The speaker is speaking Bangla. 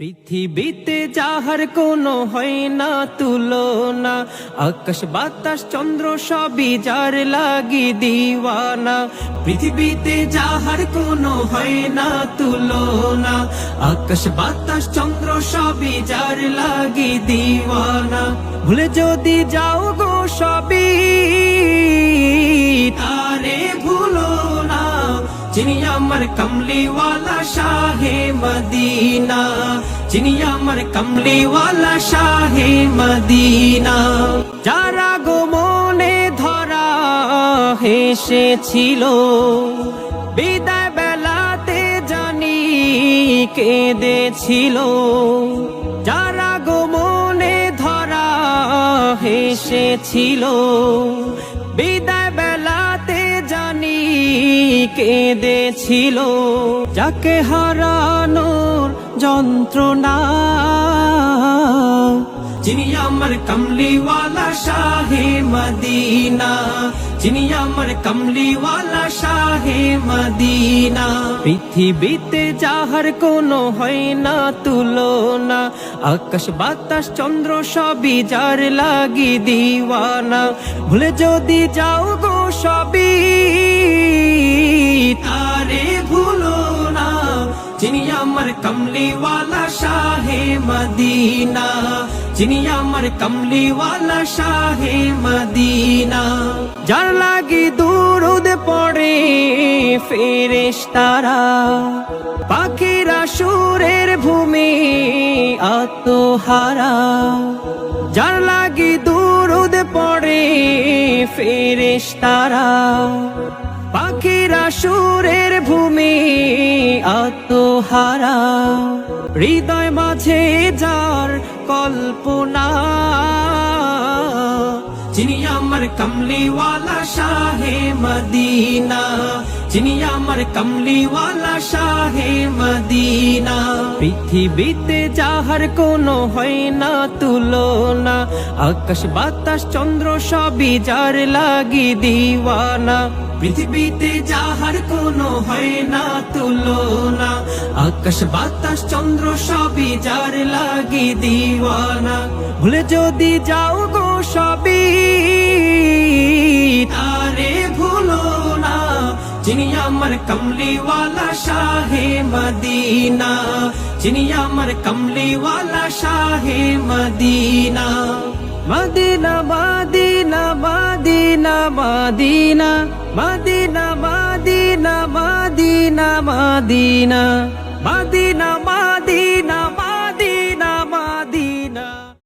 পৃথিবীতে যাহার কোনো হয় না তুলনা, আকাশ বাতাস চন্দ্র সবই যার লাগি দিওয়ানা। পৃথিবীতে যাহার কোনো হয় না তুলনা, আকাশ বাতাস চন্দ্র সবই যার লাগি দিওয়ানা। ভুলে যদি যাও গো সবই তারে ভুলো না, যিনি আমার কমলিওয়ালা শাহে মদিনা, যিনি আমার কমলিওয়ালা শাহে মদিনা। যারা গো মনে ধরা হেসেছিল, বিদায় বেলাতে জানি কেঁদেছিল। যারা গো মনে ধরা হেসেছিল, বিদায় বেলাতে জানি কেঁদেছিল। যাকে হারানোর যন্ত্রণা, যিনি আমার কমলিওয়ালা শাহে মদিনা, যিনি আমার কমলিওয়ালা শাহে মদিনা। পৃথিবীতে যাহার কোনো হয় না তুলনা, আকাশ বাতাস চন্দ্র সবই যার লাগি দিওয়ানা। ভুলে যদি যাও গো সবই তারে ভুলো না, যিনি আমার কমলিওয়ালা শাহে মদিনা, যিনি আমার কমলিওয়ালা শাহে মদিনা। যার লাগি দুরুদ পড়ে ফেরেশতারা, পাখিরা সুরের ভূমি আত্মহারা। যার লাগি দুরুদ পড়ে ফেরেশতারা, পাখিরা সুরের ভূমি আত্মহারা। হৃদয় মাঝে যার কল্পনা, যিনি আমার কমলিওয়ালা শাহে মদিনা, যিনি আমার কমলিওয়ালা শাহে মদিনা। পৃথিবীতে যাহার কোনো হয় না তুলনা, আকাশ বাতাস চন্দ্র সবই যার লাগি দিওয়ানা। পৃথিবীতে যাহার কোনো হয় না তুলনা, আকাশ বাতাস চন্দ্র সবই যার লাগি দিওয়ানা। ভুলে যদি যাও গো সবই তারে ভুলো না, যিনি আমার কমলিওয়ালা শাহে মদিনা, যিনি আমার কমলিওয়ালা শাহে Medina. Medina Medina Medina Medina Medina Medina Medina Medina Medina Medina